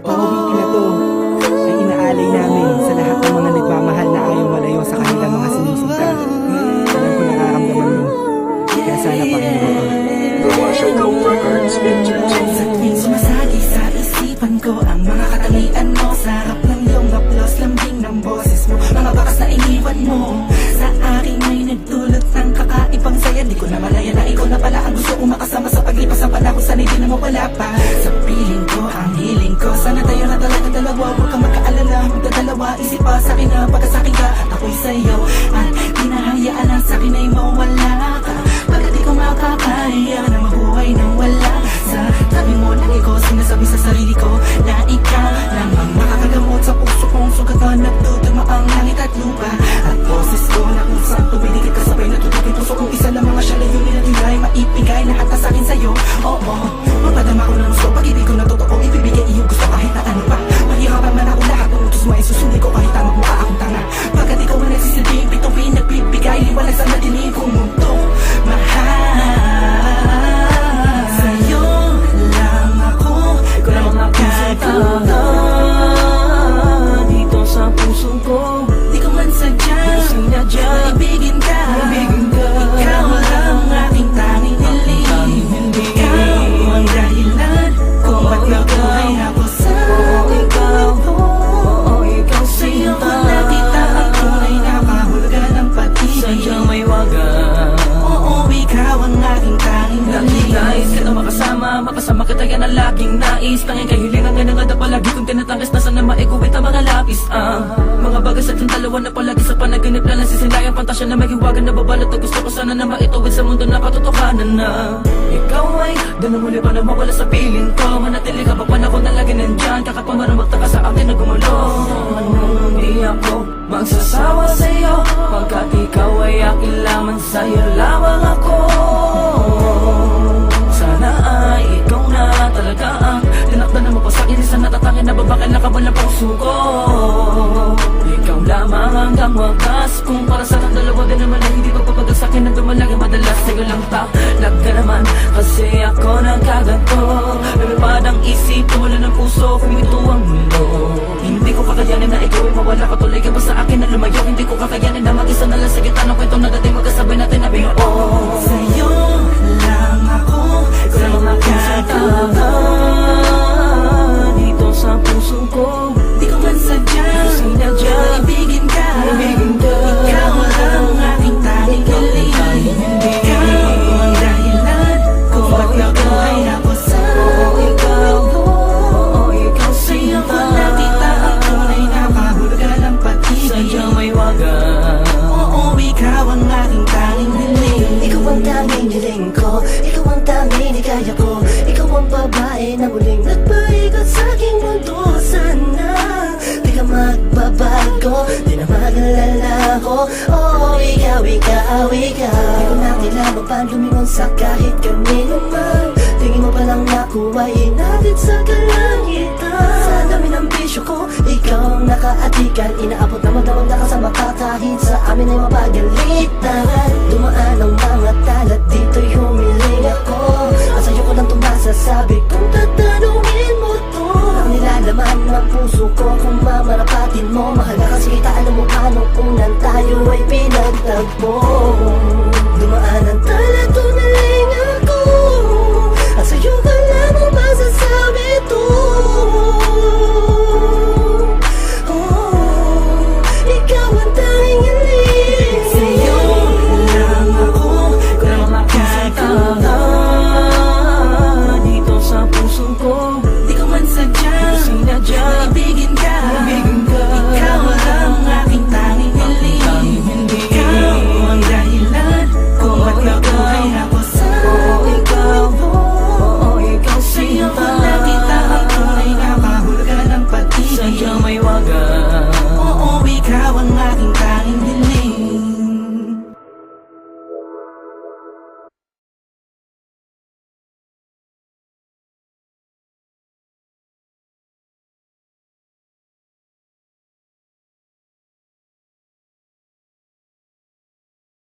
Itong awitin na to ay inaalay namin sa lahat ng mga nagmamahal na ayaw malayo sa kanilang mga sinisinta. Alam ko nakaramdaman mo, kaya sana pakinggan mo. Commercial Records Entertainment. Sa tuwing sumasagi sa isipan ko ang mga katangian mo, sarap ng iyong haplos, lambing ng boses mo, mga bakas na iniwan mo sa akin ay nagdulot ng kakaibang saya. Di ko na malaya na ikaw na pala ang gusto kong makasama sa paglipas ng panahon, sana'y di na mawala pa sa piling ko, ang hiling ko. Sana tayo na talaga dalawa, huwag kang magkaalala, magdadalawa, isip pa sa akin na pagka sa akin ka at ako'y sa'yo, at di na hayaan ang sa akin ay mawala ka, pagkat di ko makakaya na mabuhay nang wala sa tabi mo. Lagi ko sinasabi sa sarili ko na ikaw lang ang makakagamot sa puso kong sugat na nagduduma ang langit at lupa, at boses ko na kung saan tumidikit kasabay na tutupin puso kong isa lang mga siya layunin at hindi ay maipigay lahat na sa'kin sa'yo. Oo, mapadama ko ng gusto, pag-ibig ko na totoo, ibibigay iyong gusto kahit na ano pa. Mahirapan man ako, lahat ng utos mo ay susundin ko kahit na magmukha akong tanga, pagkat ikaw ang nagsisilbing bituin, nagbibigay liwanag sa madilim kong mundo. Mahal sa'yo lang ako, ikaw lang ang katuwa dito sa puso ko. Di ko man sadya, maibigin ka, ikaw lang ang aking tanging hiling. Ikaw ang dahilan kung ba't nabuhay ako sa ikaw. Sa'yo ko nakita ang tunay na kahulugan ng pag-ibig. Sa'yo may wagan. Oo, ikaw ang aking tanging hiling. Nais ka na makasama kita yan ang laging nais. Tanging kahilingan nga nangada palagi kong tinatangis na sana maikuwit ang mga lapis. Mga bagas at yung dalawa na palagi sa panaginip na nasisilayang pantasya na maghiwagan na babalot. At gusto ko sana na maituwid sa mundo na katotohanan na ikaw ay doon ang muli pa na mawala sa piling ko. Manatili ka pa panahon na lagi nandyan, kakapamarang magtaka sa akin na gumulo. Hindi ako magsasawa sa'yo, pagkat ikaw ay akin lamang, sa'yo lamang ako. Sana ay ikaw na talaga ang tinakdan na mapasakin, isang natatangin na babakal na kabal ng puso ko. Ikaw lamang hanggang wakas, kung para sa akin dalawa din naman ay hindi pagpapagal sa'kin na dumalagi madalas. Sa'yo lang talag ka naman, kasi ako nagkaganto. Lumipad ang isip, tumula ng puso, kumito ang mundo. Hindi ko kakayanin na ikaw ay mawala ka, tuloy ka ba sa akin na lumayo? Hindi ko kakayanin na mag-isa na lang sa gitna ng kwento na dati magkasabay natin na bigo. Sa'yo lang ako, Ikaw lang ang aking sinta dito sa puso ko. di ko man sadya, maibigin ka, ikaw lang ang aking tanging hiling. Ikaw ang dahilan kung ba't nabuhay ako sa ikaw. Sa'yo ko nakita ang tunay na kahulugan ng pag-ibig. Sa'yo may wagan. Oo, ikaw ang aking tanging hiling. Ikaw ang tanging hiling ko, ikaw ang tanging hikaya ko. Ikaw ang babae na muling nagpaikot sa aking mundo. Sana di ka magbabago, di na mag-alala ko. Oh, ikaw, ikaw, ikaw. Di ko na kailangan pa lumingon sa kahit kanino man. Tingin mo pa lang nakuha, inatid sa kalangitan. Sa dami ng bisyo ko, ikaw ang nakaatikan. Inaabot na magdamag na kasama ka kahit sa amin ay mapagalitan. Dumaan ang mga talat, dito'y humiling ako. At sa'yo ko lang tumasasabi